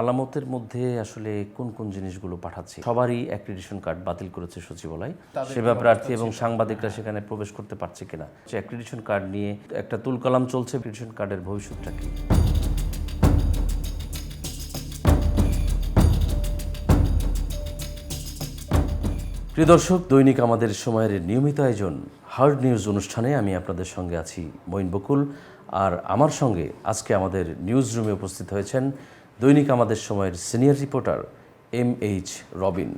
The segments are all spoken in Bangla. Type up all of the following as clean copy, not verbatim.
আলামতের মধ্যে আসলে কোন কোন জিনিসগুলো পাঠাচ্ছে? সবারই অ্যাক্রিডিটেশন কার্ড বাতিল করেছে সচিবালয়। সেবা প্রার্থী এবং সাংবাদিকরা সেখানে প্রবেশ করতে পারছে কিনা, অ্যাক্রিডিটেশন কার্ড নিয়ে একটা তুলকালাম চলছে। অ্যাক্রিডিটেশন কার্ডের ভবিষ্যৎটা কি? প্রিয় দর্শক, দৈনিক আমাদের সময়ের নিয়মিত আয়োজন হার্ড নিউজ অনুষ্ঠানে আমি আপনাদের সঙ্গে আছি মঈন বকুল। আর আমার সঙ্গে আজকে আমাদের নিউজ রুমে উপস্থিত হয়েছেন দৈনিক আমাদের সময়ের সিনিয়র রিপোর্টার MH রবিন।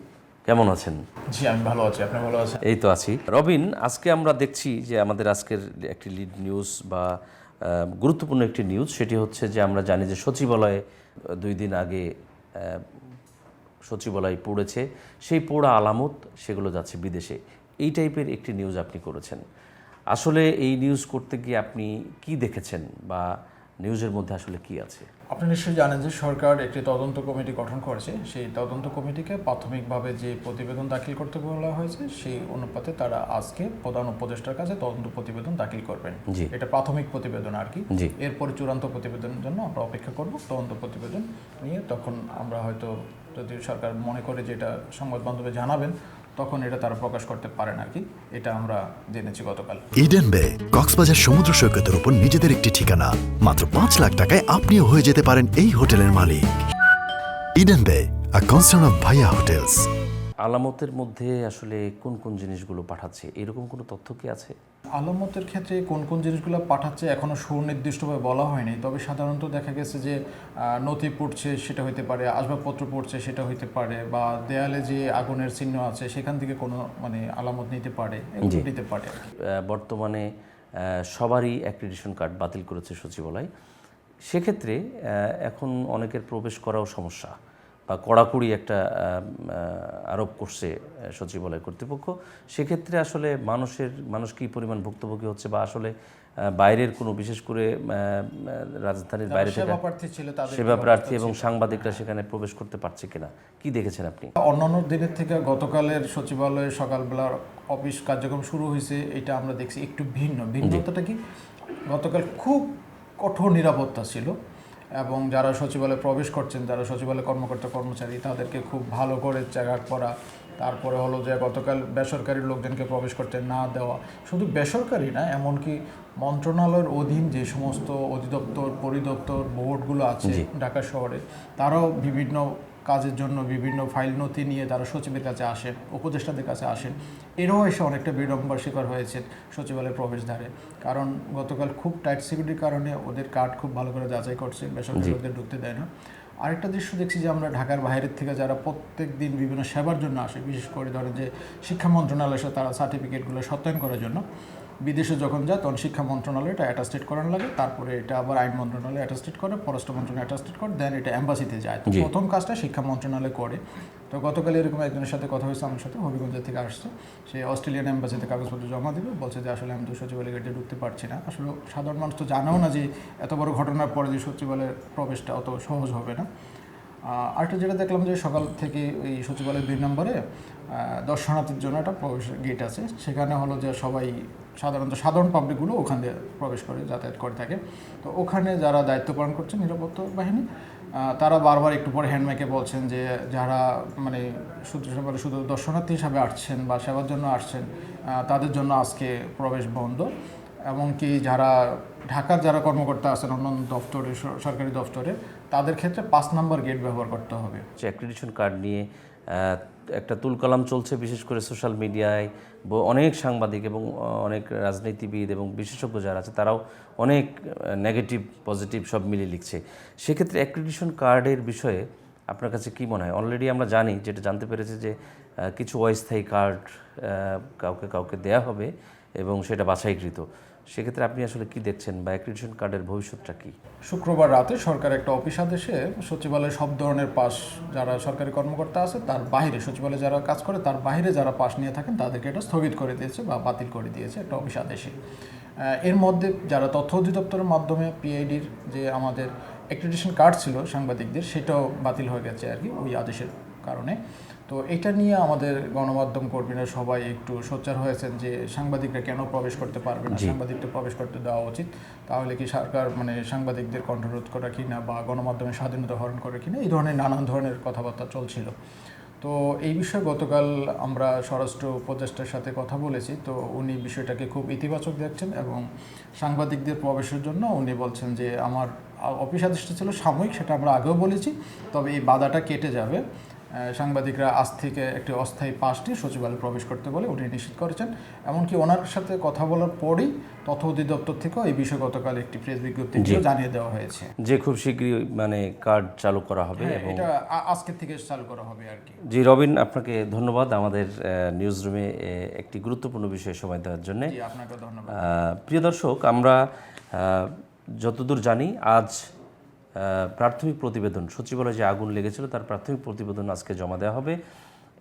কেমন আছেন? জি, আমি ভালো আছি। আপনি ভালো আছেন? এই তো আছি। রবিন, আজকে আমরা দেখছি যে আমাদের আজকের একটি লিড নিউজ বা গুরুত্বপূর্ণ একটি নিউজ, সেটি হচ্ছে যে আমরা জানি যে সচিবালয়ে 2 দিন আগে সচিবালয় পড়েছে, সেই পোড়া আলামত সেগুলো যাচ্ছে বিদেশে। এই টাইপের একটি নিউজ আপনি করেছেন। আসলে এই নিউজ করতে গিয়ে আপনি কি দেখেছেন বা নিউজের মধ্যে আসলে কি আছে? আপনি নিশ্চয়ই জানেন যে সরকার একটি তদন্ত কমিটি গঠন করেছে। সেই তদন্ত কমিটিকে প্রাথমিকভাবে যে প্রতিবেদন দাখিল করতে বলা হয়েছে, সেই অনুপাতে তারা আজকে প্রধান উপদেষ্টার কাছে তদন্ত প্রতিবেদন দাখিল করবেন। এটা প্রাথমিক প্রতিবেদন আর কি। এরপর চূড়ান্ত প্রতিবেদনের জন্য আমরা অপেক্ষা করব। তদন্ত প্রতিবেদন নিয়ে তখন আমরা হয়তো, যদি সরকার মনে করে যে এটা সংবাদ মাধ্যমে জানাবেন, তখন এটা তারা প্রকাশ করতে পারেন আর কি। এটা আমরা জেনেছি গতকাল। ইডেন বে কক্সবাজার সমুদ্র সৈকতের উপর নিজেদের একটি ঠিকানা। মাত্র 5 লাখ টাকায় আপনিও হয়ে যেতে পারেন এই হোটেলের মালিক। ইডেন বে, আ কনসার্ন অফ ভাইয়া হোটেলস। আলামতের মধ্যে আসলে কোন কোন জিনিসগুলো পাঠাচ্ছে, এরকম কোনো তথ্য কি আছে? আলামতের ক্ষেত্রে কোন কোন জিনিসগুলো পাঠাচ্ছে এখনও সুনির্দিষ্টভাবে বলা হয়নি। তবে সাধারণত দেখা গেছে যে নথি পড়ছে, সেটা হইতে পারে, আসবাবপত্র পড়ছে, সেটা হইতে পারে, বা দেয়ালে যে আগুনের চিহ্ন আছে সেখান থেকে কোনো আলামত নিতে পারে, নিতে পারে। বর্তমানে সবারই অ্যাক্রিডিটেশন কার্ড বাতিল করেছে সচিবালয়। সেক্ষেত্রে এখন অনেকের প্রবেশ করাও সমস্যা বা কড়াকড়ি একটা আরোপ করছে সচিবালয় কর্তৃপক্ষ। সেক্ষেত্রে আসলে মানুষ কী পরিমাণ ভুক্তভোগী হচ্ছে, বা আসলে বাইরের কোনো, বিশেষ করে রাজধানীর বাইরে থেকে সেবা প্রার্থী এবং সাংবাদিকরা সেখানে প্রবেশ করতে পারছে কিনা, কি দেখেছেন আপনি? অন্যান্য দিনের থেকে গতকালের সচিবালয়ে সকালবেলার অফিস কার্যক্রম শুরু হয়েছে, এটা আমরা দেখছি একটু ভিন্নতাটা কি, গতকাল খুব কঠোর নিরাপত্তা ছিল এবং যারা সচিবালয়ে প্রবেশ করছেন, যারা সচিবালয় কর্মকর্তা কর্মচারী, তাদেরকে খুব ভালো করে চেক করা। তারপরে হলো যে গতকাল বেসরকারি লোকজনকে প্রবেশ করতে না দেওয়া। শুধু বেসরকারি না, এমনকি মন্ত্রণালয়ের অধীন যে সমস্ত অধিদপ্তর, পরিদপ্তর, বোর্ডগুলো আছে ঢাকা শহরে, তারাও বিভিন্ন কাজের জন্য বিভিন্ন ফাইল নথি নিয়ে তারা সচিবের কাছে আসেন, উপদেষ্টাদের কাছে আসেন। এরাও এসে অনেকটা বিড়ম্বনার শিকার হয়েছে সচিবালয়ের প্রবেশদ্বারে। কারণ গতকাল খুব টাইট সিকিউরিটির কারণে ওদের কার্ড খুব ভালো করে যাচাই করছে, বেসরকারি লোকদের ঢুকতে দেয় না। আরেকটা দৃশ্য দেখছি যে আমরা ঢাকার বাইরের থেকে যারা প্রত্যেক দিন বিভিন্ন সেবার জন্য আসে, বিশেষ করে ধরেন যে শিক্ষা মন্ত্রণালয়ের সাথে তারা সার্টিফিকেটগুলো সত্যায়ন করার জন্য বিদেশে যখন যায়, তখন শিক্ষা মন্ত্রণালয় এটা অ্যাটাস্টেড করানো লাগে, তারপরে এটা আবার আইন মন্ত্রণালয় অ্যাটাস্টেড করে, পররাষ্ট্র মন্ত্রণালয় অ্যাটাস্টেড করে, দেন এটা এম্বাসিতে যায়। তো প্রথম কাজটা শিক্ষা মন্ত্রণালয় করে। তো গতকাল এরকম একজনের সাথে কথা হয়েছে আমার সাথে, হবিগঞ্জের থেকে আসছে। সে অস্ট্রেলিয়ান এম্বাসিতে কাগজপত্র জমা দিবে, বলছে যে আসলে আমি তো সচিবালয় গেটে ঢুকতে পারছি না। আসলে সাধারণ মানুষ তো জানেও না যে এত বড় ঘটনার পরে যে সচিবালয়ের প্রবেশটা অত সহজ হবে না। আরেকটা যেটা দেখলাম যে সকাল থেকে ওই সচিবালয়ের 2 নম্বরে দর্শনার্থীর জন্য একটা প্রবেশ গেট আছে। সেখানে হলো যে সবাই সাধারণ পাবলিকগুলো ওখান দিয়ে প্রবেশ করে যাতায়াত করে থাকে। তো ওখানে যারা দায়িত্ব পালন করছেন নিরাপত্তা বাহিনী, তারা বারবার একটু পরে হ্যান্ডমাইকে বলছেন যে যারা শুধু দর্শনার্থী হিসাবে আসছেন বা সেবার জন্য আসছেন, তাদের জন্য আজকে প্রবেশ বন্ধ। এমনকি যারা ঢাকার যারা কর্মকর্তা আছেন অন্যান্য দপ্তরে, সরকারি দপ্তরে, তাদের ক্ষেত্রে 5 নম্বর গেট ব্যবহার করতে হবে। অ্যাক্রিডিটেশন কার্ড নিয়ে একটা তুলকালাম চলছে, বিশেষ করে সোশ্যাল মিডিয়ায়। অনেক সাংবাদিক এবং অনেক রাজনীতিবিদ এবং বিশেষজ্ঞ যারা আছে, তারাও অনেক নেগেটিভ পজিটিভ সব মিলিয়ে লিখছে। সেক্ষেত্রে অ্যাক্রিডিটেশন কার্ডের বিষয়ে আপনার কাছে কী মনে হয়? অলরেডি আমরা জানি, যেটা জানতে পেরেছি, যে কিছু অস্থায়ী কার্ড কাউকে দেয়া হবে এবং সেটা বাছাইকৃত। সেক্ষেত্রে আপনি আসলে কি দেখছেন, বা অ্যাক্রিডিটেশন কার্ডের ভবিষ্যৎটা কি? শুক্রবার রাতে সরকার একটা অফিস আদেশে সচিবালয়ে সব ধরনের পাস, যারা সরকারি কর্মকর্তা আছে তার বাইরে, সচিবালয়ে যারা কাজ করে তার বাইরে যারা পাস নিয়ে থাকেন, তাদেরকে এটা স্থগিত করে দিয়েছে বা বাতিল করে দিয়েছে একটা অফিস আদেশে। এর মধ্যে যারা তথ্য অধিদপ্তরের মাধ্যমে পিআইডির যে আমাদের অ্যাক্রিডিটেশন কার্ড ছিল সাংবাদিকদের, সেটাও বাতিল হয়ে গেছে আর কি ওই আদেশের কারণে। তো এটা নিয়ে আমাদের গণমাধ্যম কর্মীরা সবাই একটু সোচ্চার হয়েছেন যে সাংবাদিকরা কেন প্রবেশ করতে পারবে না, সাংবাদিকদের প্রবেশ করতে দেওয়া উচিত, তাহলে কি সরকার মানে সাংবাদিকদের কণ্ঠরোধ করা কিনা বা গণমাধ্যমের স্বাধীনতা হরণ করে কিনা, এই ধরনের নানান ধরনের কথাবার্তা চলছিল। তো এই বিষয়ে গতকাল আমরা স্বরাষ্ট্র উপদেষ্টার সাথে কথা বলেছি, তো উনি বিষয়টাকে খুব ইতিবাচক দেখছেন এবং সাংবাদিকদের প্রবেশের জন্য উনি বলছেন যে আমার অফিস আদেশটা ছিল সাময়িক, সেটা আমরা আগেও বলেছি, তবে এই বাধাটা কেটে যাবে, সাংবাদিকরা আজ থেকে একটি অস্থায়ী পাসটি সচিবালয়ে প্রবেশ করতে বলে উনি নিশ্চিত করেছেন। এমনকি ওনার সাথে কথা বলার পরেই তথ্য অধিদপ্তর থেকেও এই বিষয়ে গতকাল একটি প্রেস বিজ্ঞপ্তিও জানিয়ে দেওয়া হয়েছে যে খুব শীঘ্রই মানে কার্ড চালু করা হবে এবং এটা আজকের থেকে চালু করা হবে আর কি। জি রবিন, আপনাকে ধন্যবাদ আমাদের নিউজ রুমে একটি গুরুত্বপূর্ণ বিষয়ে সময় দেওয়ার জন্য। জি, আপনাকে ধন্যবাদ। প্রিয় দর্শক, আমরা যতদূর জানি আজ প্রাথমিক প্রতিবেদন, সচিবালয়ে যে আগুন লেগেছিল তার প্রাথমিক প্রতিবেদন আজকে জমা দেওয়া হবে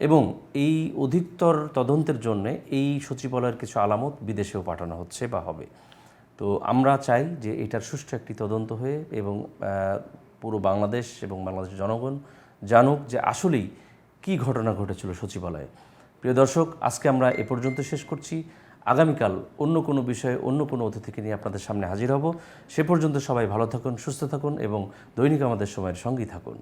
এবং এই অধিকতর তদন্তের জন্য এই সচিবালয়ের কিছু আলামত বিদেশেও পাঠানো হচ্ছে বা হবে। তো আমরা চাই যে এটার সুষ্ঠু একটি তদন্ত হয়ে এবং পুরো বাংলাদেশ এবং বাংলাদেশের জনগণ জানুক যে আসলেই কী ঘটনা ঘটেছিল সচিবালয়ে। প্রিয় দর্শক, আজকে আমরা এ পর্যন্ত শেষ করছি। আগামীকাল অন্য কোনো বিষয়ে অন্য কোনো অতিথিকে নিয়ে আপনাদের সামনে হাজির হব। সে পর্যন্ত সবাই ভালো থাকুন, সুস্থ থাকুন এবং দৈনিক আমাদের সময়ের সঙ্গী থাকুন।